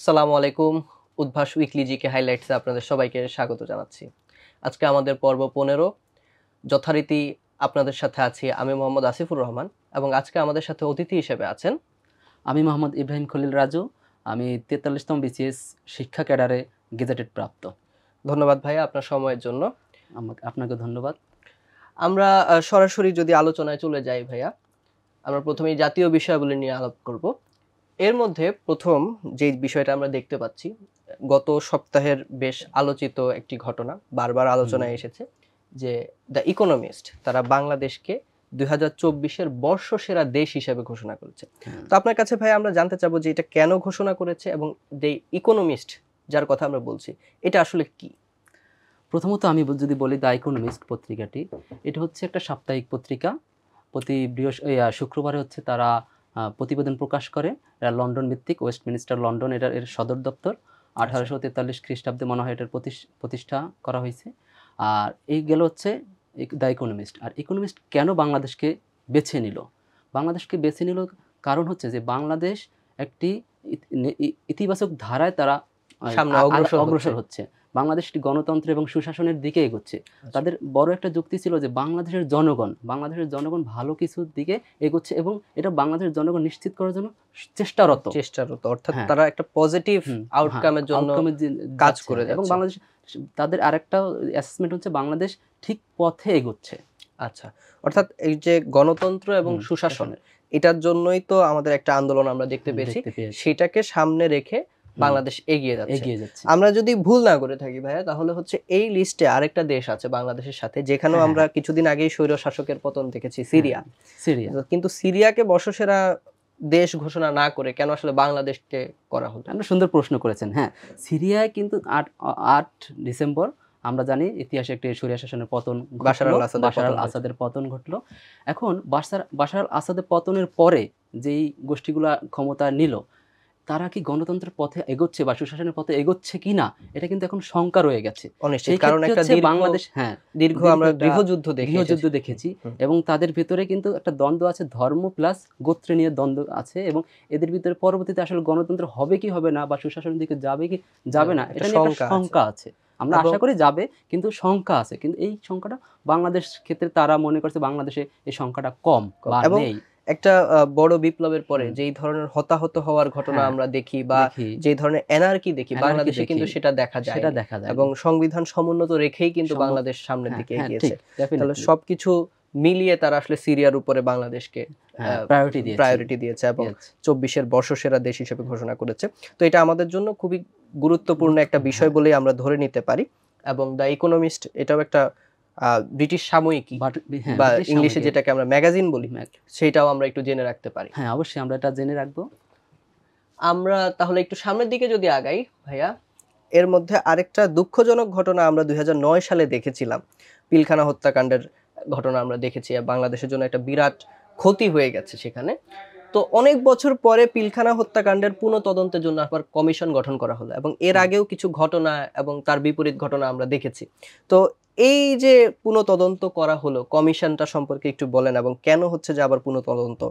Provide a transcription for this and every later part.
আসসালামু আলাইকুম। Udvash weekly GK হাইলাইটসে আপনাদের সবাইকে স্বাগত জানাচ্ছি। আজকে আমাদের পর্ব ১৫। যথারীতি আপনাদের সাথে আছি আমি মোহাম্মদ আসিফুর রহমান এবং আজকে আমাদের সাথে অতিথি হিসেবে আছেন আমি মোহাম্মদ ইব্রাহিম খলিল রাজু। আমি ৪৩তম বিসিএস শিক্ষা ক্যাডারে গেজেটেড প্রাপ্ত। ধন্যবাদ ভাইয়া আপনার সময়ের জন্য। আপনাকে ধন্যবাদ। আমরা সরাসরি যদি আলোচনায় চলে যাই ভাইয়া, আমরা প্রথমেই জাতীয় বিষয়াবলী নিয়ে আলাপ করব। এর মধ্যে প্রথম যে বিষয়টা আমরা দেখতে পাচ্ছি, গত সপ্তাহের বেশ আলোচিত একটি ঘটনা বারবার আলোচনায় এসেছে যে দ্য ইকোনমিস্ট তারা বাংলাদেশকে 2024-এর বর্ষসেরা দেশ হিসেবে ঘোষণা করেছে। তো আপনার কাছে ভাই আমরা জানতে চাবো যে এটা কেন ঘোষণা করেছে এবং দ্য ইকোনমিস্ট যার কথা আমরা বলছি এটা আসলে কি? প্রথমত আমি যদি বলি দ্য ইকোনমিস্ট পত্রিকাটি, এটা হচ্ছে একটা সাপ্তাহিক পত্রিকা। প্রতি শুক্রবারে হচ্ছে তারা প্রতিবেদন প্রকাশ করে। এরা লন্ডন ভিত্তিক, ওয়েস্টমিনিস্টার লন্ডন এর সদর দপ্তর। 1843 খ্রিস্টাব্দে মনে হয় এটার প্রতিষ্ঠা করা হয়েছে। আর এই গেল হচ্ছে দ্য ইকোনমিস্ট। আর ইকোনমিস্ট কেন বাংলাদেশকে বেছে নিল? বাংলাদেশকে বেছে নিল কারণ হচ্ছে যে বাংলাদেশ একটি ইতিবাচক ধারায় তারা সামনে অগ্রসর হচ্ছে। বাংলাদেশ গণতন্ত্র এবং সুশাসনের দিকে এগোচ্ছে। তাদের বড় একটা যুক্তি ছিল যে বাংলাদেশের জনগণ ভালো কিছুর দিকে এগোচ্ছে এবং এটা বাংলাদেশের জনগণ নিশ্চিত করার জন্য চেষ্টারত, অর্থাৎ তারা একটা পজিটিভ আউটকামের জন্য কাজ করে যাচ্ছে। এবং বাংলাদেশ তাদের আরেকটা অ্যাসেসমেন্ট হচ্ছে বাংলাদেশ ঠিক পথে এগোচ্ছে। আচ্ছা, অর্থাৎ এই যে গণতন্ত্র এবং সুশাসনের এটার জন্যই তো আমাদের একটা আন্দোলন আমরা দেখতে পেয়েছি, সেটাকে সামনে রেখে বাংলাদেশ এগিয়ে যাচ্ছে। আমরা যদি ভুল না করে থাকি ভাইয়া, তাহলে হচ্ছে এই লিস্টে আরেকটা দেশ আছে বাংলাদেশের সাথে, যেখানেও আমরা কিছুদিন আগেই স্বৈর শাসকের পতন দেখেছি, সিরিয়া। কিন্তু সিরিয়াকে বর্ষসেরা দেশ ঘোষণা না করে কেন আসলে বাংলাদেশকে করা হলো? আপনি সুন্দর প্রশ্ন করেছেন। হ্যাঁ, সিরিয়ায় কিন্তু ৮ ডিসেম্বর আমরা জানি ইতিহাসে একটি স্বৈর শাসনের পতন, বাশার আল আসাদের পতন ঘটলো। এখন বাশার আল আসাদের পতনের পরে যেই গোষ্ঠীগুলা ক্ষমতা নিল, তারা কি গণতন্ত্রের পথে এগোচ্ছে বা সুশাসনের পথে এগোচ্ছে কিনা, এটা কিন্তু এখন শঙ্কা রয়ে গেছে। কারণ একটা বাংলাদেশ দীর্ঘ আমরা গৃহযুদ্ধ দেখেছি এবং তাদের ভিতরে কিন্তু একটা দ্বন্দ্ব আছে, ধর্ম প্লাস গোত্র নিয়ে দ্বন্দ্ব আছে এবং এদের ভিতরে পরবর্তীতে আসলে গণতন্ত্র হবে কি হবে না বা সুশাসনের দিকে যাবে কি যাবে না, এটা নিয়ে একটা শঙ্কা আছে। আমরা আশা করি যাবে, কিন্তু শঙ্কা আছে। কিন্তু এই শঙ্কাটা বাংলাদেশ ক্ষেত্রে তারা মনে করছে বাংলাদেশে এই শঙ্কাটা কম বা নেই। একটা বড় বিপ্লবের পরে যেই ধরনের হতাহত হওয়ার ঘটনা আমরা দেখি বা যে ধরনের এনার্কি দেখি বাংলাদেশে, কিন্তু সেটা দেখা যায় এবং সংবিধান সমুন্নত রেখেই কিন্তু বাংলাদেশ সামনের দিকে এগিয়েছে। তাহলে সবকিছু মিলিয়ে তারা আসলে সিরিয়ার উপরে বাংলাদেশকে প্রায়োরিটি দিয়েছে এবং 24-এর বর্ষসেরা দেশ হিসেবে ঘোষণা করেছে। তো এটা আমাদের জন্য খুবই গুরুত্বপূর্ণ একটা বিষয় বলেই আমরা ধরে নিতে পারি। এবং দ্য ইকোনমিস্ট এটাও একটা ব্রিটিশ সাময়িকী বা ইংলিশে যেটাকে আমরা ম্যাগাজিন বলি, সেটাও আমরা একটু জেনে রাখতে পারি। হ্যাঁ, অবশ্যই আমরা এটা জেনে রাখবো। আমরা তাহলে একটু সামনের দিকে যদি আগাই ভাইয়া, এর মধ্যে আরেকটা দুঃখজনক ঘটনা আমরা 2009 সালে দেখেছিলাম। পিলখানা হত্যাকাণ্ডের ঘটনা আমরা দেখেছি, বাংলাদেশের জন্য একটা বিরাট ক্ষতি হয়ে গেছে সেখানে। তো অনেক বছর পরে পিলখানা হত্যাকাণ্ডের পুনঃ তদন্তের জন্য আবার কমিশন গঠন করা হলো এবং এর আগেও কিছু ঘটনা এবং তার বিপরীত ঘটনা আমরা দেখেছি। তো এই যে পুনঃ তদন্ত করা হলো, কমিশনটা সম্পর্কে একটু বলেন এবং কেন হচ্ছে যে আবার পুনঃ তদন্ত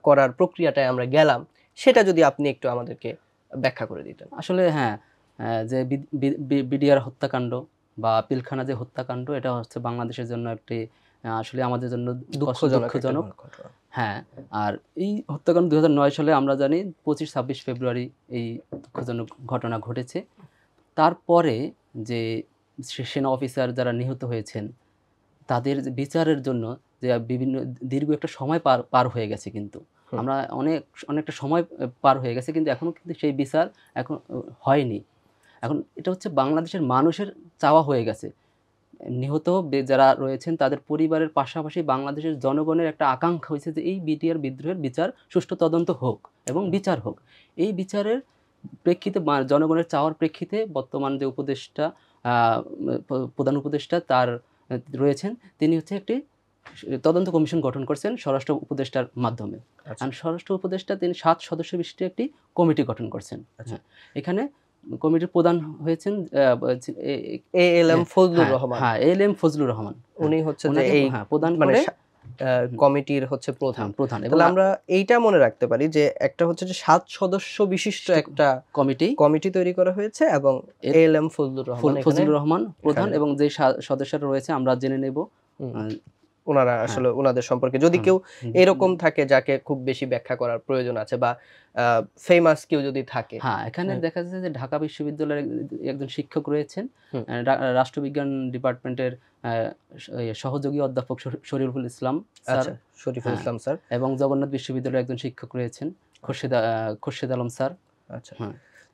করার প্রক্রিয়াটায় আমরা গেলাম, সেটা যদি আপনি একটু আমাদেরকে ব্যাখ্যা করে দিতেন। আসলে হ্যাঁ, যে বিডিআর হত্যাকাণ্ড বা পিলখানা যে হত্যাকাণ্ড, এটা হচ্ছে বাংলাদেশের জন্য একটি আসলে আমাদের জন্য দুঃখজনক। হ্যাঁ, আর এই হত্যাকাণ্ড 2009 সালে আমরা জানি 25-26 ফেব্রুয়ারি এই দুঃখজনক ঘটনা ঘটেছে। তারপরে যে সেনা অফিসার যারা নিহত হয়েছেন তাদের বিচারের জন্য যে বিভিন্ন দীর্ঘ একটা সময় পার হয়ে গেছে, কিন্তু আমরা অনেকটা সময় পার হয়ে গেছে, কিন্তু এখনো কিন্তু সেই বিচার এখন হয়নি। এখন এটা হচ্ছে বাংলাদেশের মানুষের চাওয়া হয়ে গেছে। নিহত যারা রয়েছেন তাদের পরিবারের পাশাপাশি বাংলাদেশের জনগণের একটা আকাঙ্ক্ষা হয়েছে যে এই বিডিআর বিদ্রোহের বিচার সুষ্ঠু তদন্ত হোক এবং বিচার হোক। এই বিচারের প্রেক্ষিতে জনগণের চাওয়ার প্রেক্ষিতে বর্তমান যে উপদেষ্টা, প্রধান উপদেষ্টা তার রয়েছেন, তিনি হচ্ছে একটি তদন্ত কমিশন গঠন করছেন স্বরাষ্ট্র উপদেষ্টার মাধ্যমে। আর স্বরাষ্ট্র উপদেষ্টা তিনি 7 সদস্য বিশিষ্ট একটি কমিটি গঠন করছেন। এখানে কমিটির প্রধান হয়েছেন এএলএম ফজলুর রহমান। হ্যাঁ, এএলএম ফজলুর রহমান। উনি হচ্ছে যে এই প্রধান করে কমিটির হচ্ছে প্রধান। প্রধান। তাহলে আমরা এইটা মনে রাখতে পারি যে একটা হচ্ছে যে 7 সদস্য বিশিষ্ট একটা কমিটি তৈরি করা হয়েছে এবং এএলএম ফজলুর রহমান প্রধান এবং যে সদস্যরা রয়েছে আমরা জেনে নেব ওনারা আসলে ওনাদের সম্পর্কে যদি কেউ এরকম থাকে যাকে খুব বেশি ব্যাখ্যা করার প্রয়োজন আছে বা ফেমাস কেউ যদি থাকে। হ্যাঁ, এখানে দেখা যাচ্ছে যে ঢাকা বিশ্ববিদ্যালয়ের একজন শিক্ষক রয়েছেন, রাষ্ট্রবিজ্ঞান ডিপার্টমেন্টের সহযোগী অধ্যাপক শরীফুল ইসলাম স্যার এবং জগন্নাথ বিশ্ববিদ্যালয়ের একজন শিক্ষক রয়েছেন খোরশেদ আলম স্যার। আচ্ছা,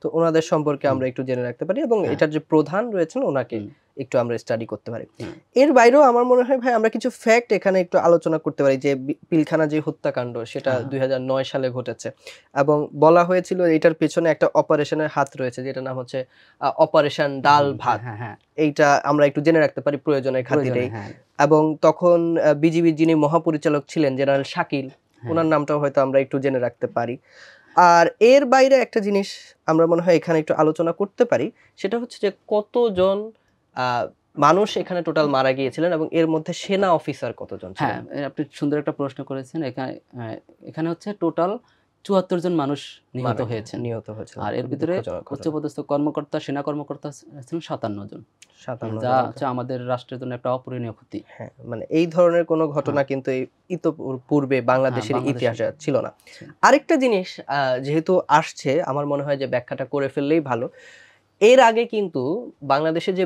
তো ওনাদের সম্পর্কে আমরা একটু জেনে রাখতে পারি এবং এটার যে প্রধান রয়েছেন ওনাকে একটু আমরা স্টাডি করতে পারি। এর বাইরেও আমার মনে হয় ভাই আমরা কিছু ফ্যাক্ট এখানে একটু আলোচনা করতে পারি যে পিলখানা যে হত্যাকাণ্ড সেটা 2009 সালে ঘটেছে এবং বলা হয়েছিল এটার পেছনে একটা অপারেশনের হাত রয়েছে যেটা নাম হচ্ছে অপারেশন ডাল ভাত। এইটা আমরা একটু জেনে রাখতে পারি প্রয়োজনের খাতিরেই। এবং তখন বিজিবির যিনি মহাপরিচালক ছিলেন জেনারেল শাকিল, ওনার নামটাও হয়তো আমরা একটু জেনে রাখতে পারি। আর এর বাইরে একটা জিনিস আমরা মনে হয় এখানে একটু আলোচনা করতে পারি, সেটা হচ্ছে যে কতজন মানুষ এখানে টোটাল মারা গিয়েছিলেন এবং এর মধ্যে সেনা অফিসার কতজন ছিলেন। হ্যাঁ, আপনি সুন্দর একটা প্রশ্ন করেছেন। এখানে হচ্ছে টোটাল 74 জন মানুষ নিহত হয়েছেন। আর এর ভিতরে উচ্চপদস্থ কর্মকর্তা, সেনা কর্মকর্তা ছিলেন 57 জন, যা হচ্ছে আমাদের রাষ্ট্রের জন্য একটা অপূরণীয় ক্ষতি। হ্যাঁ, মানে এই ধরনের কোনো ঘটনা কিন্তু ইতোপূর্বে বাংলাদেশের ইতিহাসে ছিল না। আরেকটা জিনিস যেহেতু আসছে আমার মনে হয় যে ব্যাখ্যাটা করে ফেললেই ভালো। এর আগে কিন্তু বাংলাদেশে যে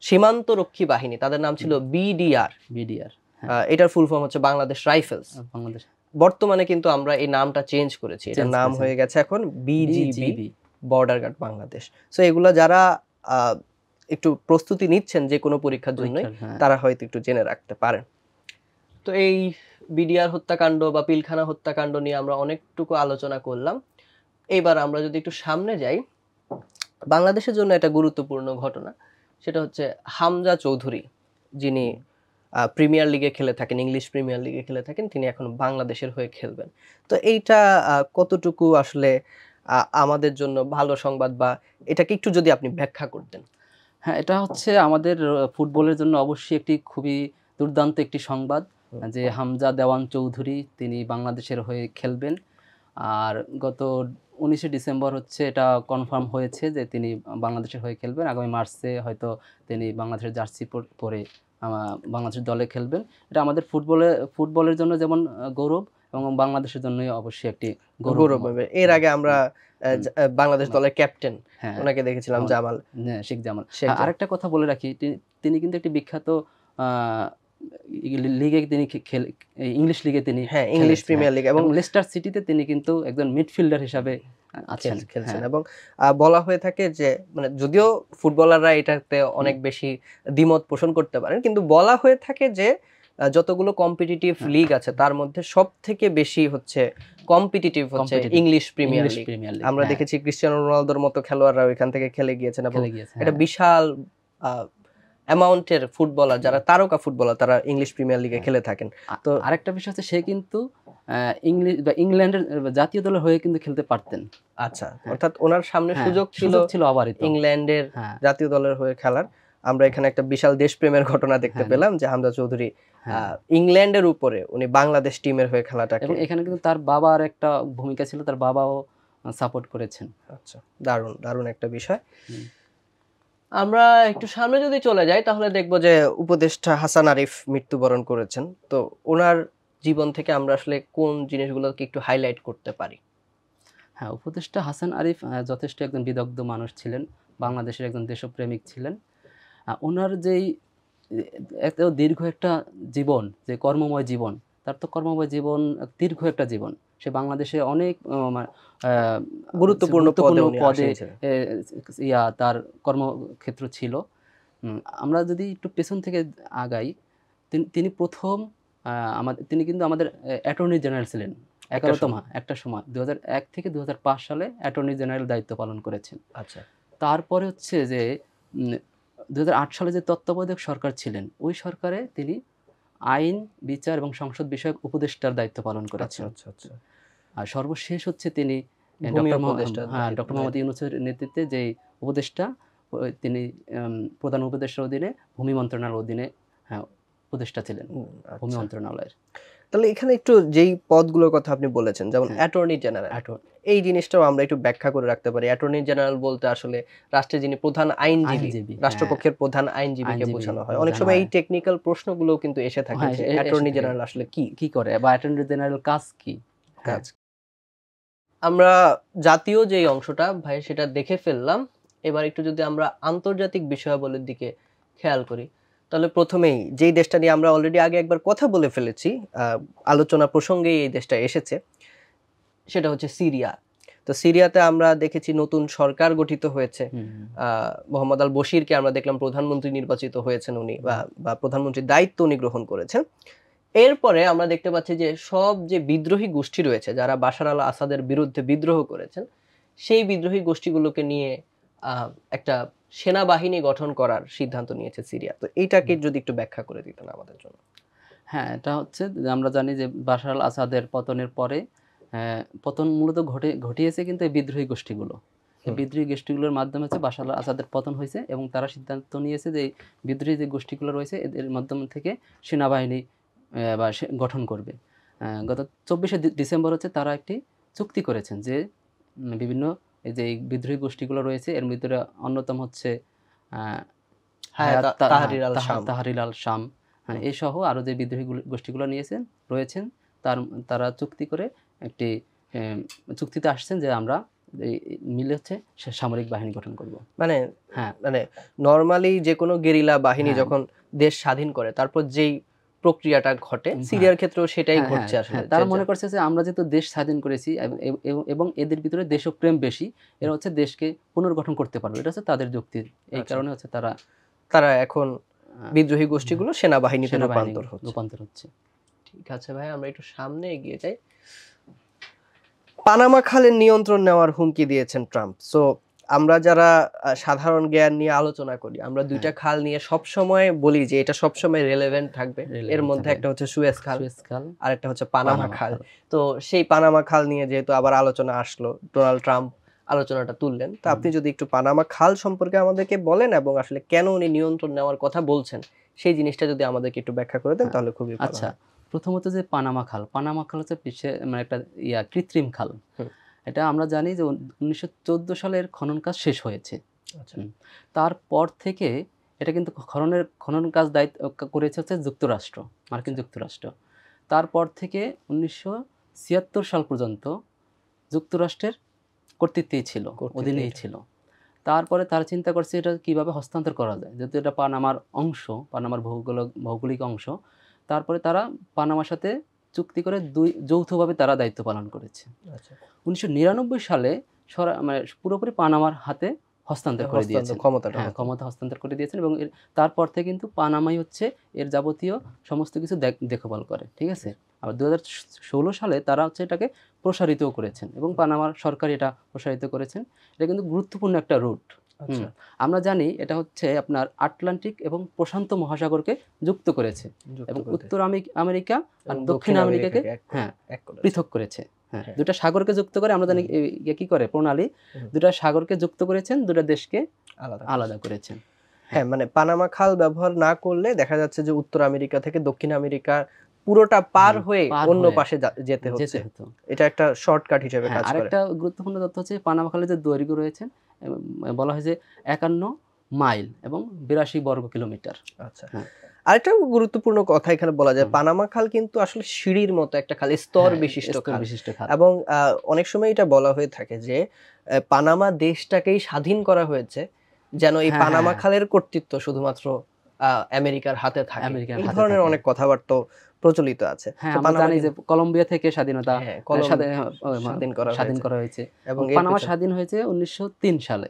সীমান্ত রক্ষী বাহিনী তাদের নাম ছিল বিডিআর। এটার ফুল ফর্ম হচ্ছে বাংলাদেশ রাইফেলস। বর্তমানে কিন্তু আমরা এই নামটা চেঞ্জ করেছি, এটার নাম হয়ে গেছে এখন BGB, border guard Bangladesh. So এগুলা যারা একটু প্রস্তুতি নিচ্ছেন যে কোনো পরীক্ষার জন্য তারা হয়তো একটু জেনে রাখতে পারেন। তো এই বিডিআর হত্যাকাণ্ড বা পিলখানা হত্যাকাণ্ড নিয়ে আমরা অনেকটুকু আলোচনা করলাম। এবার আমরা যদি একটু সামনে যাই, বাংলাদেশের জন্য একটা গুরুত্বপূর্ণ ঘটনা, সেটা হচ্ছে হামজা চৌধুরী, যিনি প্রিমিয়ার লিগে খেলে থাকেন, ইংলিশ প্রিমিয়ার লিগে খেলে থাকেন, তিনি এখন বাংলাদেশের হয়ে খেলবেন। তো এইটা কতটুকু আসলে আমাদের জন্য ভালো সংবাদ বা এটাকে একটু যদি আপনি ব্যাখ্যা করতেন। হ্যাঁ, এটা হচ্ছে আমাদের ফুটবলের জন্য অবশ্যই একটি খুবই দুর্দান্ত একটি সংবাদ যে হামজা দেওয়ান চৌধুরী তিনি বাংলাদেশের হয়ে খেলবেন। আর গত 19 ডিসেম্বর হচ্ছে এটা কনফার্ম হয়েছে যে তিনি বাংলাদেশের হয়ে খেলবেন। আগামী মার্চে হয়তো তিনি বাংলাদেশের জার্সি পরে বাংলাদেশের দলে খেলবেন। এটা আমাদের ফুটবলের জন্য যেমন গৌরব এবং বাংলাদেশের জন্য অবশ্যই একটি গৌরব হবে। এর আগে আমরা বাংলাদেশ দলের ক্যাপ্টেন ওনাকে দেখেছিলাম, শেখ জামাল। আরেকটা কথা বলে রাখি, তিনি কিন্তু একটি বিখ্যাত লিগে তিনি ইংলিশ লিগে তিনি ইংলিশ প্রিমিয়ার লিগ এবং লেস্টার সিটিতে তিনি কিন্তু একজন মিডফিল্ডার হিসাবে খেলছেন। এবং বলা হয়ে থাকে যে মানে যদিও ফুটবলাররা এটাতে অনেক বেশি দ্বিমত পোষণ করতে পারেন, কিন্তু বলা হয়ে থাকে যে যতগুলো কম্পিটিটিভ লিগ আছে তার মধ্যে সবথেকে বেশি হচ্ছে কম্পিটিটিভ হচ্ছে ইংলিশ প্রিমিয়ার লিগ। আমরা দেখেছি ক্রিস্টিয়ানো রোনালদোর মতো খেলোয়াড়রা এখান থেকে খেলে গিয়েছেন এবং এটা বিশাল অ্যামাউন্টের ফুটবলার, যারা তারকা ফুটবলার, তারা ইংলিশ প্রিমিয়ার লিগে খেলে থাকেন। তো আরেকটা বিষয় হচ্ছে সে কিন্তু ইংল্যান্ডের জাতীয় দলের হয়ে কিন্তু খেলতে পারতেন। আচ্ছা, অর্থাৎ ওনার সামনে সুযোগ ছিল অবারিত ইংল্যান্ডের জাতীয় দলের হয়ে খেলার। আমরা এখানে একটা বিশাল দেশপ্রেমের ঘটনা দেখতে পেলাম যে হামজা চৌধুরী ইংল্যান্ডের উপরে উনি বাংলাদেশ টিমের হয়ে খেলাটা, এবং এখানে কিন্তু তার বাবার একটা ভূমিকা ছিল, তার বাবাও সাপোর্ট করেছেন। আচ্ছা, দারুণ দারুণ একটা বিষয়। আমরা একটু সামনে যদি চলে যাই তাহলে দেখব যে উপদেষ্টা হাসান আরিফ মৃত্যুবরণ করেছেন। তো ওনার জীবন থেকে আমরা আসলে কোন জিনিসগুলোকে একটু হাইলাইট করতে পারি? হ্যাঁ, উপদেষ্টা হাসান আরিফ যথেষ্ট একজন বিদগ্ধ মানুষ ছিলেন, বাংলাদেশের একজন দেশপ্রেমিক ছিলেন। ওনার যেই এত দীর্ঘ একটা জীবন, যে কর্মময় জীবন, তার তো কর্মময় জীবন দীর্ঘ একটা জীবন। সে বাংলাদেশে অনেক গুরুত্বপূর্ণ পদে তার কর্মক্ষেত্র ছিল। আমরা যদি একটু পেছন থেকে আগাই, তিনি প্রথম তিনি কিন্তু আমাদের অ্যাটর্নি জেনারেল ছিলেন একটা সময় 2001 থেকে 2005 সালে অ্যাটর্নি জেনারেল দায়িত্ব পালন করেছেন। আচ্ছা, তারপরে হচ্ছে যে 2008 সালে যে তত্ত্বাবধায়ক সরকার ছিলেন, ওই সরকারে তিনি আইন, বিচার এবং সংসদ বিষয়ক উপদেষ্টার দায়িত্ব পালন করেছেন। আর সর্বশেষ হচ্ছে তিনি ডক্টর মোহাম্মদ ইউনূসের নেতৃত্বে যে উপদেষ্টা, তিনি প্রধান উপদেষ্টার অধীনে ভূমি মন্ত্রণালয়ের অধীনে উপদেষ্টা ছিলেন ভূমি আচ্ছা। মন্ত্রণালয়ের। তাহলে এখানে একটু যেই পদগুলোর কথা আপনি বলেছেন, যেমন হ্যাঁ, অ্যাটর্নি জেনারেল, এই জিনিসটাও আমরা একটু ব্যাখ্যা করে রাখতে পারি। অ্যাটর্নি জেনারেল বলতে আসলে রাষ্ট্রের যিনি প্রধান আইনজীবী, আইনজীবী, হ্যাঁ, রাষ্ট্রপক্ষের প্রধান আইনজীবীকে আইনজীবী বোঝানো হয়। অনেক বোঝানো সময় এই হয়। টেকনিক্যাল প্রশ্নগুলোও কিন্তু এসে থাকে হ্যাঁ, যে এসে অ্যাটর্নি থাকে। জেনারেল আসলে কি কি করে বা অ্যাটর্নি জেনারেল কাজ কি? হ্যাঁ, কাজ। আমরা জাতীয় যেই অংশটা ভাই সেটা দেখে ফেললাম। এবার একটু যদি আমরা আন্তর্জাতিক বিষয়াবলীর দিকে খেয়াল করি, তাহলে প্রথমেই যেই দেশটা নিয়ে আমরা অলরেডি আগে একবার কথা বলে ফেলেছি, আলোচনা প্রসঙ্গেই এই দেশটা এসেছে, সেটা হচ্ছে সিরিয়া। তো সিরিয়াতে আমরা দেখেছি নতুন সরকার গঠিত হয়েছে। মোহাম্মদ আল বশিরকে আমরা দেখলাম প্রধানমন্ত্রী নির্বাচিত হয়েছেন উনি, বা প্রধানমন্ত্রীর দায়িত্ব উনি গ্রহণ করেছেন। এরপরে আমরা দেখতে পাচ্ছি যে সব যে বিদ্রোহী গোষ্ঠী রয়েছে যারা বাশার আল আসাদের বিরুদ্ধে বিদ্রোহ করেছেন, সেই বিদ্রোহী গোষ্ঠীগুলোকে নিয়ে একটা সেনাবাহিনী গঠন করার সিদ্ধান্ত নিয়েছে সিরিয়া। তো এইটাকে যদি একটু ব্যাখ্যা করে দিতেন আমাদের জন্য। হ্যাঁ, এটা হচ্ছে যে আমরা জানি যে বাশার আল আসাদের পতনের পরে পতন মূলত ঘটিয়েছে কিন্তু এই বিদ্রোহী গোষ্ঠীগুলো। এই বিদ্রোহী গোষ্ঠীগুলোর মাধ্যমে হচ্ছে বাশার আল আসাদের পতন হয়েছে এবং তারা সিদ্ধান্ত নিয়েছে যে এই বিদ্রোহী যে গোষ্ঠীগুলো রয়েছে এদের মাধ্যম থেকে সেনাবাহিনী গঠন করবে। গত ২৪শে ডিসেম্বর হচ্ছে তারা একটি চুক্তি করেছেন যে বিভিন্ন এই যে এই বিদ্রোহী গোষ্ঠীগুলো রয়েছে এর ভিতরে অন্যতম হচ্ছে তাহরির আল শাম, হ্যাঁ, এই সহ আরো যে বিদ্রোহী গোষ্ঠীগুলো রয়েছেন তারা চুক্তি করে একটি চুক্তিতে আসছেন যে আমরা মিলে হচ্ছে সামরিক বাহিনী গঠন করব। মানে হ্যাঁ, মানে নরমালি যে কোনো গেরিলা বাহিনী যখন দেশ স্বাধীন করে তারপর যেই প্রক্রিয়াটা ঘটে, সিরিয়ার ক্ষেত্রেও সেটাই ঘটছে আসলে। তারা মনে করছে যে আমরা যেহেতু দেশ স্বাধীন করেছি এবং এদের ভিতরে দেশপ্রেম বেশি, এরা হচ্ছে দেশকে পুনর্গঠন করতে পারবে, এটা হচ্ছে তাদের যুক্তি। এই কারণে হচ্ছে তারা এখন বিদ্রোহী গোষ্ঠীগুলো সেনাবাহিনীতে রূপান্তর হচ্ছে। ঠিক আছে ভাই, আমরা একটু সামনে এগিয়ে যাই। পানামা খালের নিয়ন্ত্রণ নেওয়ার হুমকি দিয়েছেন ট্রাম্প। সো আমরা যারা সাধারণ জ্ঞান নিয়ে আলোচনা করি, আমরা দুইটা খাল নিয়ে সব সময় বলি যে এটা সব সময় রিলেভেন্ট থাকবে। এর মধ্যে একটা হচ্ছে সুয়েজ খাল, আর একটা হচ্ছে পানামা খাল। তো সেই পানামা খাল নিয়ে যেহেতু আবার আলোচনা আসলো, ডোনাল্ড ট্রাম্প আলোচনাটা তুললেন, তো আপনি যদি একটু পানামা খাল সম্পর্কে আমাদেরকে বলেন এবং আসলে কেন উনি নিয়ন্ত্রণ নেওয়ার কথা বলছেন সেই জিনিসটা যদি আমাদেরকে একটু ব্যাখ্যা করে দেন তাহলে খুবই ভালো। আচ্ছা, প্রথমত যে পানামা খাল হচ্ছে মানে একটা কৃত্রিম খাল। এটা আমরা জানি যে 1914 সালের খনন কাজ শেষ হয়েছে। তারপর থেকে এটা কিন্তু খনন কাজ দায়িত্ব করেছে হচ্ছে যুক্তরাষ্ট্র, মার্কিন যুক্তরাষ্ট্র। তারপর থেকে 1976 সাল পর্যন্ত যুক্তরাষ্ট্রের কর্তৃত্বেই ছিল, অধীনেই ছিল। তারপরে তারা চিন্তা করছে এটা কিভাবে হস্তান্তর করা যায়, যেহেতু এটা পানামার অংশ, পানামার ভৌগোলিক অংশ। তারপরে তারা পানামার সাথে চুক্তি করে যৌথভাবে তারা দায়িত্ব পালন করেছে। 1999 সালে মানে পুরোপুরি পানামার হাতে হস্তান্তর করে দিয়েছেন, ক্ষমতা হস্তান্তর করে দিয়েছেন এবং তারপর থেকে কিন্তু পানামাই হচ্ছে এর যাবতীয় সমস্ত কিছু দেখভাল করে। ঠিক আছে। আবার 2016 সালে তারা হচ্ছে এটাকে প্রসারিতও করেছেন এবং পানামার সরকার এটা প্রসারিত করেছেন। এটা কিন্তু গুরুত্বপূর্ণ একটা রুট। আমরা জানি এটা হচ্ছে আপনার আটলান্টিক এবং প্রশান্ত মহাসাগরকে যুক্ত করেছে এবং উত্তর আমেরিকা আর দক্ষিণ আমেরিকাকে পৃথক করেছে। দুটা সাগরকে যুক্ত করে, আমরা জানি কি করে প্রণালী, দুটা সাগরকে যুক্ত করেছেন, দুটা দেশকে আলাদা করেছেন। হ্যাঁ, মানে পানামা খাল ব্যবহার না করলে দেখা যাচ্ছে যে উত্তর আমেরিকা থেকে দক্ষিণ আমেরিকা পুরোটা পার হয়ে অন্য পাশে যেতে হচ্ছে। এটা একটা শর্টকাট হিসেবে কাজ করে। আরেকটা গুরুত্বপূর্ণ তথ্য হচ্ছে পানামা খালের যে দৈর্ঘ্য রয়েছে বলা হয় যে 51 মাইল এবং 82 বর্গ কিলোমিটার। আচ্ছা, আরেকটা গুরুত্বপূর্ণ কথা এখানে বলা যায়, পানামা খাল কিন্তু আসলে সিঁড়ির মতো একটা খাল, স্তর বিশিষ্ট খাল। এবং অনেক সময় এটা বলা হয়ে থাকে যে পানামা দেশটাকেই স্বাধীন করা হয়েছে যেন এই পানামা খালের কর্তৃত্ব শুধুমাত্র আমেরিকার হাতে থাকে। এই ধরনের অনেক কথাবার্তা প্রচলিত আছে। আমরা জানি যে কলম্বিয়া থেকে স্বাধীনতা স্বাধীন করা হয়েছে এবং পানামা স্বাধীন হয়েছে 1903 সালে।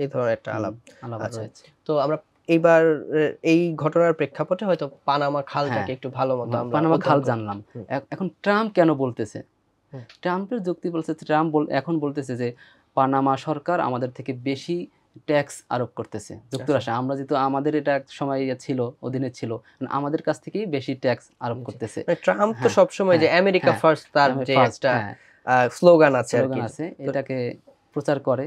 এই ধরনের একটা আলাপ আছে। তো আমরা এইবার এই ঘটনার প্রেক্ষাপটে হয়তো পানামা খালটাকে একটু ভালো মতো আমরা পানামা খাল জানলাম। এখন ট্রাম্প কেন বলতেছে? ট্রাম্পের যুক্তি বলছে, ট্রাম্প এখন বলতেছে যে পানামা সরকার আমাদের থেকে বেশি ট্যাক্স আরোপ করতেছে যুক্তরাষ্ট্র। আমরা যেহেতু আমাদের এটা এক সময় ছিল, অধীনে ছিল, আমাদের কাছ থেকেই বেশি ট্যাক্স আরোপ করতেছে। ট্রাম্প তো সব সময় যে আমেরিকা ফার্স্ট তার যে একটা স্লোগান আছে, এটাকে প্রচার করে।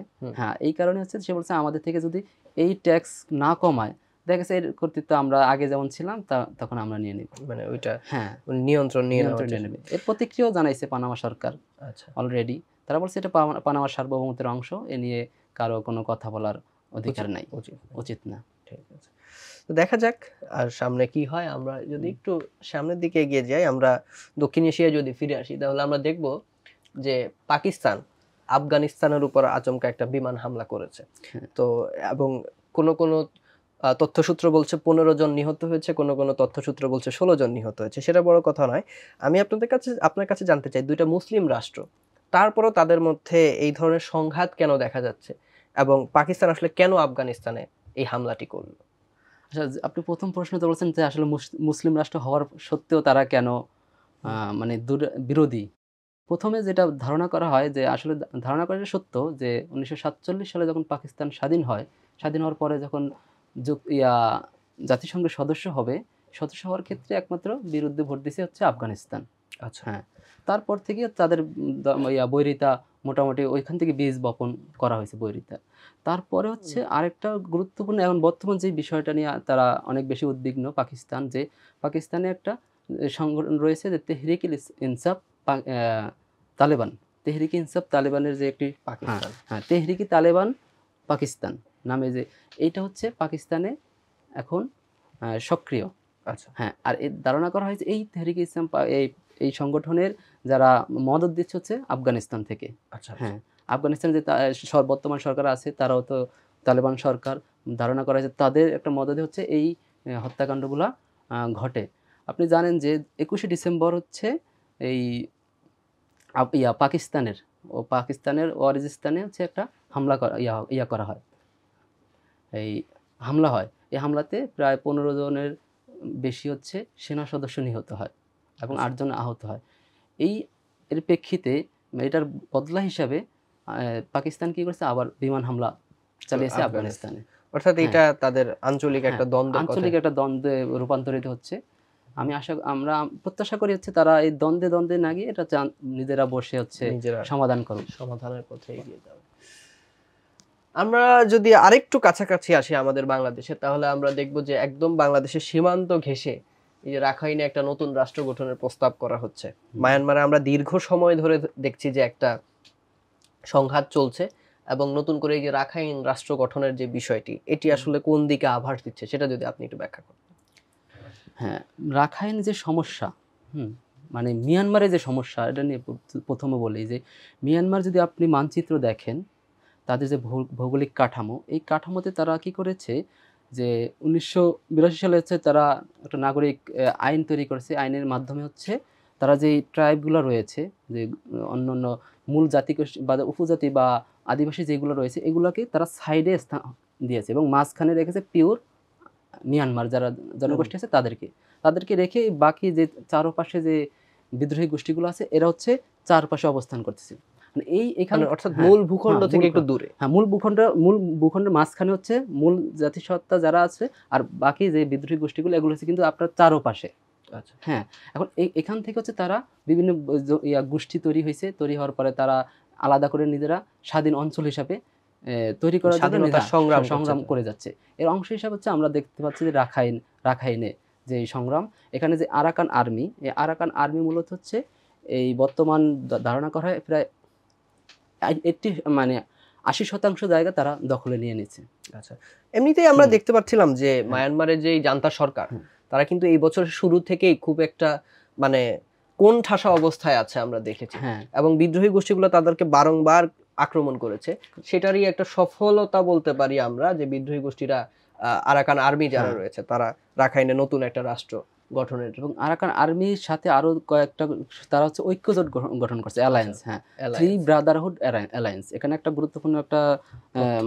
এই কারণে হচ্ছে সে বলছে আমাদের থেকে যদি এই ট্যাক্স না কমায় দেখা গেছে এর কর্তৃত্ব আমরা আগে যেমন ছিলাম তখন আমরা নিয়ে নিব, মানে ওইটা হ্যাঁ নিয়ন্ত্রণ নিয়ে নেবে। এর প্রতিক্রিয়াও জানাইছে পানামা সরকার আচ্ছা অলরেডি। তারা বলছে এটা পানামার সার্বভৌমত্বের অংশ, এ নিয়ে কারো কোনো কথা বলার অধিকার নাই, উচিত না। ঠিক আছে, তো দেখা যাক আর সামনে কি হয়। আমরা যদি একটু সামনের দিকে এগিয়ে যাই, আমরা দক্ষিণ এশিয়ায় যদি ফিরে আসি, তাহলে আমরা দেখব যে পাকিস্তান আফগানিস্তানের উপর আচমকা একটা বিমান হামলা করেছে। তো এবং কোন তথ্যসূত্র বলছে 15 জন নিহত হয়েছে, কোন তথ্যসূত্র বলছে 16 জন নিহত হয়েছে। সেটা বড় কথা নয়। আমি আপনার কাছে জানতে চাই, দুইটা মুসলিম রাষ্ট্র, তারপরও তাদের মধ্যে এই ধরনের সংঘাত কেন দেখা যাচ্ছে, এবং পাকিস্তান আসলে কেন আফগানিস্তানে এই হামলাটি করলো? আচ্ছা, আপনি প্রথম প্রশ্নতে বলছেন যে আসলে মুসলিম রাষ্ট্র হওয়ার সত্ত্বেও তারা কেন মানে বিরোধী। প্রথমে যেটা ধারণা করা হয় যে আসলে ধারণা করা সত্য যে 1947 সালে যখন পাকিস্তান স্বাধীন হয়, স্বাধীন হওয়ার পরে যখন জাতিসংঘের সদস্য হওয়ার ক্ষেত্রে একমাত্র বিরুদ্ধে ভোট দিছে হচ্ছে আফগানিস্তান। আচ্ছা, হ্যাঁ, তারপর থেকে তাদের বৈরিতা মোটামুটি ওইখান থেকে বীজ বপন করা হয়েছে বৈরিতা। তারপরে হচ্ছে আরেকটা গুরুত্বপূর্ণ এখন বর্তমান যে বিষয়টা নিয়ে তারা অনেক বেশি উদ্বিগ্ন পাকিস্তান, যে পাকিস্তানে একটা সংগঠন রয়েছে যে তেহরিক ইনসাফ তালেবান, তেহরিক ইনসাফ তালেবানের যে একটি হ্যাঁ তেহরিকি তালেবান পাকিস্তান নামে, যে এইটা হচ্ছে পাকিস্তানে এখন সক্রিয়। আচ্ছা, হ্যাঁ, আর এর ধারণা করা হয়েছে এই তেহরিক ইসলাম এই সংগঠনের যারা মদত দিচ্ছে হচ্ছে আফগানিস্তান থেকে। আচ্ছা, হ্যাঁ, আফগানিস্তানে যে বর্তমান সরকার আছে তারাও তো তালেবান সরকার, ধারণা করা হয়েছে তাদের একটা মদতে হচ্ছে এই হত্যাকাণ্ডগুলা ঘটে। আপনি জানেন যে 21শে ডিসেম্বর হচ্ছে এই পাকিস্তানের ওয়াজিরিস্তানে হচ্ছে একটা হামলা করা হয়, এই হামলা হয়। এই হামলাতে প্রায় 15 জনের বেশি হচ্ছে সেনা সদস্য নিহত হয় এবং 8 জন আহত হয়। এর প্রেক্ষিতে এটার বদলা হিসাবে পাকিস্তান কি করেছে, আবার বিমান হামলা চালিয়েছে আফগানিস্তানে। অর্থাৎ এটা তাদের আঞ্চলিক একটা দ্বন্দ্বে রূপান্তরিত হচ্ছে। আমরা প্রত্যাশা করি হচ্ছে তারা এই দ্বন্দ্বে না গিয়ে এটা নিজেরা বসে হচ্ছে সমাধানের পথে এগিয়ে যাবে। আমরা যদি আরেকটু কাছাকাছি আসি আমাদের বাংলাদেশে, তাহলে আমরা দেখব যে একদম বাংলাদেশের সীমান্ত ঘেঁষে এই যে রাখাইনে একটা নতুন রাষ্ট্র গঠনের প্রস্তাব করা হচ্ছে। মায়ানমারে আমরা দীর্ঘ সময় ধরে দেখছি যে একটা সংঘাত চলছে, এবং নতুন করে এই যে রাখাইন রাষ্ট্র গঠনের যে বিষয়টি, এটি আসলে কোন দিকে আভাস দিচ্ছে সেটা যদি আপনি একটু ব্যাখ্যা করেন। হ্যাঁ, রাখাইন যে সমস্যা, মানে মিয়ানমারে যে সমস্যা, এটা নিয়ে প্রথমে বলি যে মিয়ানমার যদি আপনি মানচিত্র দেখেন, তাদের যে ভৌগোলিক কাঠামো, এই কাঠামোতে তারা কি করেছে যে 1982 সালে হচ্ছে তারা একটা নাগরিক আইন তৈরি করেছে। আইনের মাধ্যমে হচ্ছে তারা যে ট্রাইবগুলো রয়েছে, যে অন্য মূল জাতি বা উপজাতি বা আদিবাসী যেগুলো রয়েছে, এগুলোকে তারা সাইডে দিয়েছে এবং মাঝখানে রেখেছে পিওর মিয়ানমার যারা জনগোষ্ঠী আছে তাদেরকে রেখে বাকি যে চারপাশে যে বিদ্রোহী গোষ্ঠীগুলো আছে এরা হচ্ছে চারপাশে অবস্থান করতেছে। মানে এখানে অর্থাৎ মূল ভূখণ্ড থেকে একটু দূরে, মূল ভূখণ্ডের মাঝখানে হচ্ছে মূল জাতিসত্তা যারা আছে, আর বাকি যে বিদ্রোহী গোষ্ঠীগুলো এগুলো হচ্ছে কিন্তু আপনার চারপাশে। আচ্ছা, হ্যাঁ, এখন এখান থেকে হচ্ছে তারা বিভিন্ন গোষ্ঠী তৈরি হয়েছে, তৈরি হওয়ার পরে তারা আলাদা করে নিজেরা স্বাধীন অঞ্চল হিসাবে তৈরি করার জন্য সংগ্রাম করে যাচ্ছে। এর অংশ হিসাবে হচ্ছে আমরা দেখতে পাচ্ছি যে রাখাইনে যে সংগ্রাম, এখানে যে আরাকান আর্মি, এই আরাকান আর্মি মূলত হচ্ছে এই বর্তমান ধারণা করা হয় প্রায় 80% জায়গা তারা দখলে নিয়ে নিচ্ছে। আচ্ছা, এমনিতেই আমরা দেখতে পাচ্ছিলাম যে মায়ানমারের যে জান্তা সরকার, তারা কিন্তু এই বছরের শুরু থেকেই খুব একটা মানে কোণঠাসা অবস্থায় আছে আমরা দেখেছি, এবং বিদ্রোহী গোষ্ঠীগুলো তাদেরকে বারংবার আক্রমণ করেছে। সেটারই একটা সফলতা বলতে পারি আমরা, যে বিদ্রোহী গোষ্ঠীরা আরাকান আর্মি যারা রয়েছে তারা রাখাইনে নতুন একটা রাষ্ট্র গঠনের, এবং আরাকান আর্মির সাথে আরো কয়েকটা তারা হচ্ছে ঐক্যজোট গঠন করছে, অ্যালায়েন্স। হ্যাঁ, থ্রি ব্রাদারহুড অ্যালায়েন্স, এখানে একটা গুরুত্বপূর্ণ একটা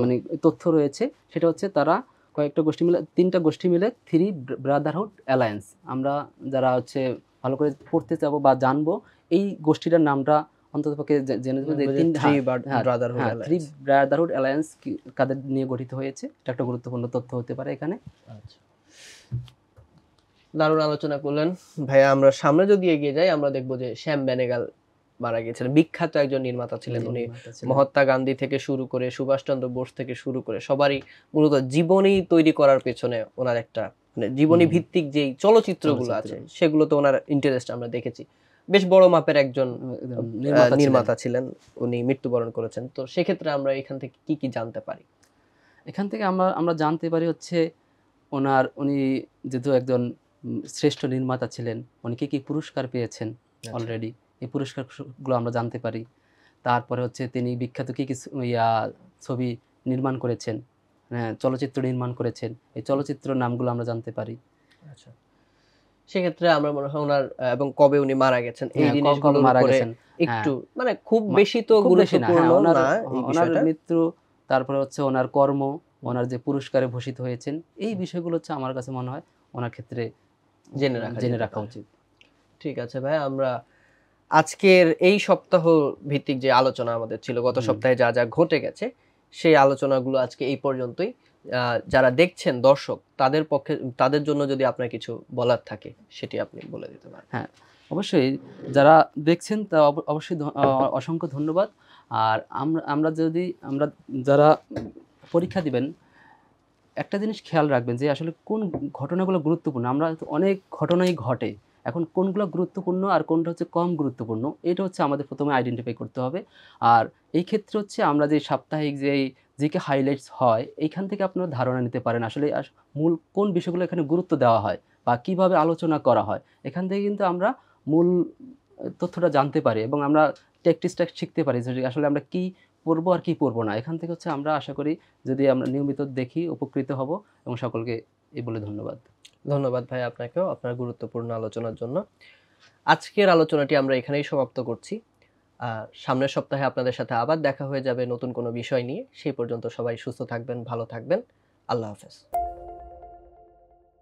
মানে তথ্য রয়েছে। সেটা হচ্ছে তারা কয়েকটা গোষ্ঠী মিলে, 3টা গোষ্ঠী মিলে থ্রি ব্রাদারহুড অ্যালায়েন্স। আমরা যারা হচ্ছে ভালো করে পড়তে চাবো বা জানবো, এই গোষ্ঠীটার নামটা অন্ততপক্ষে জেনে নেব যে থ্রি ব্রাদারহুড অ্যালায়েন্স কাদের নিয়ে গঠিত হয়েছে। এটা একটা গুরুত্বপূর্ণ তথ্য হতে পারে এখানে। আচ্ছা, দারুণ আলোচনা করলেন ভাইয়া। আমরা সামনে যদি এগিয়ে যাই, আমরা দেখবো যে শ্যাম বেনেগাল মারা গিয়েছিলেন। বিখ্যাত একজন নির্মাতা ছিলেন উনি। মহাত্মা গান্ধী থেকে শুরু করে সুভাষচন্দ্র বোস থেকে শুরু করে সবারই মূলত জীবনী তৈরি করার পেছনে ওনার একটা মানে জীবনী ভিত্তিক যেই চলচ্চিত্রগুলো আছে সেগুলোতে ওনার ইন্টারেস্ট আমরা দেখেছি। বেশ বড় মাপের একজন নির্মাতা ছিলেন, উনি মৃত্যুবরণ করেছেন। তো সেক্ষেত্রে আমরা এখান থেকে কি কি জানতে পারি? এখান থেকে আমরা জানতে পারি হচ্ছে উনি যেহেতু একজন শ্রেষ্ঠ নির্মাতা ছিলেন, উনি কি পুরস্কার পেয়েছেন অলরেডি, এই পুরস্কারগুলো আমরা জানতে পারি। তারপরে হচ্ছে তিনি বিখ্যাত কি ছবি নির্মাণ করেছেন, হ্যাঁ চলচ্চিত্র নির্মাণ করেছেন, এই চলচ্চিত্রের নামগুলো আমরা জানতে পারি। আচ্ছা, সেক্ষেত্রে আমরা মনে হয় ওনার এবং কবে উনি মারা গেছেন এই জিনিসগুলো মারা গেছেন একটু মানে খুব বেশি তো গুরুত্বপূর্ণ না এই বিষয়টা। মৃত্যু, তারপরে হচ্ছে ওনার কর্ম, ওনার যে পুরস্কারে ভূষিত হয়েছেন, এই বিষয়গুলো হচ্ছে আমার কাছে মনে হয় ওনার ক্ষেত্রে জেনে রাখা উচিত। ঠিক আছে ভাই, আমরা আজকের এই সপ্তাহ ভিত্তিক যে আলোচনা আমাদের ছিল, গত সপ্তাহে যা যা ঘটে গেছে সেই আলোচনাগুলো আজকে এই পর্যন্তই। যারা দেখছেন দর্শক, তাদের জন্য যদি আপনার কিছু বলার থাকে সেটি আপনি বলে দিতে পারেন। হ্যাঁ অবশ্যই, যারা দেখছেন তা অবশ্যই অসংখ্য ধন্যবাদ। আর আমরা যারা পরীক্ষা দিবেন, একটা জিনিস খেয়াল রাখবেন যে আসলে কোন ঘটনাগুলো গুরুত্বপূর্ণ। আমরা অনেক ঘটনাই ঘটে, এখন কোনগুলো গুরুত্বপূর্ণ আর কোনটা হচ্ছে কম গুরুত্বপূর্ণ, এটা হচ্ছে আমাদের প্রথমে আইডেন্টিফাই করতে হবে। আর এই ক্ষেত্রে হচ্ছে আমরা যে সাপ্তাহিক জিকে হাইলাইটস হয়, এইখান থেকে আপনারা ধারণা নিতে পারেন আসলে মূল কোন বিষয়গুলো এখানে গুরুত্ব দেওয়া হয় বা কিভাবে আলোচনা করা হয়। এখান থেকে কিন্তু আমরা মূল তথ্যটা জানতে পারি এবং আমরা ট্যাকটিক্সটা শিখতে পারি যে আসলে আমরা কি পড়বো আর কি পড়বো না। এখান থেকে হচ্ছে আমরা আশা করি যদি আমরা নিয়মিত দেখি উপকৃত হব। এবং সকলকে এই বলে ধন্যবাদ। ধন্যবাদ ভাই আপনাকেও আপনার গুরুত্বপূর্ণ আলোচনার জন্য। আজকের আলোচনাটি আমরা এখানেই সমাপ্ত করছি। সামনের সপ্তাহে আপনাদের সাথে আবার দেখা হয়ে যাবে নতুন কোনো বিষয় নিয়ে। সেই পর্যন্ত সবাই সুস্থ থাকবেন, ভালো থাকবেন। আল্লাহ হাফেজ।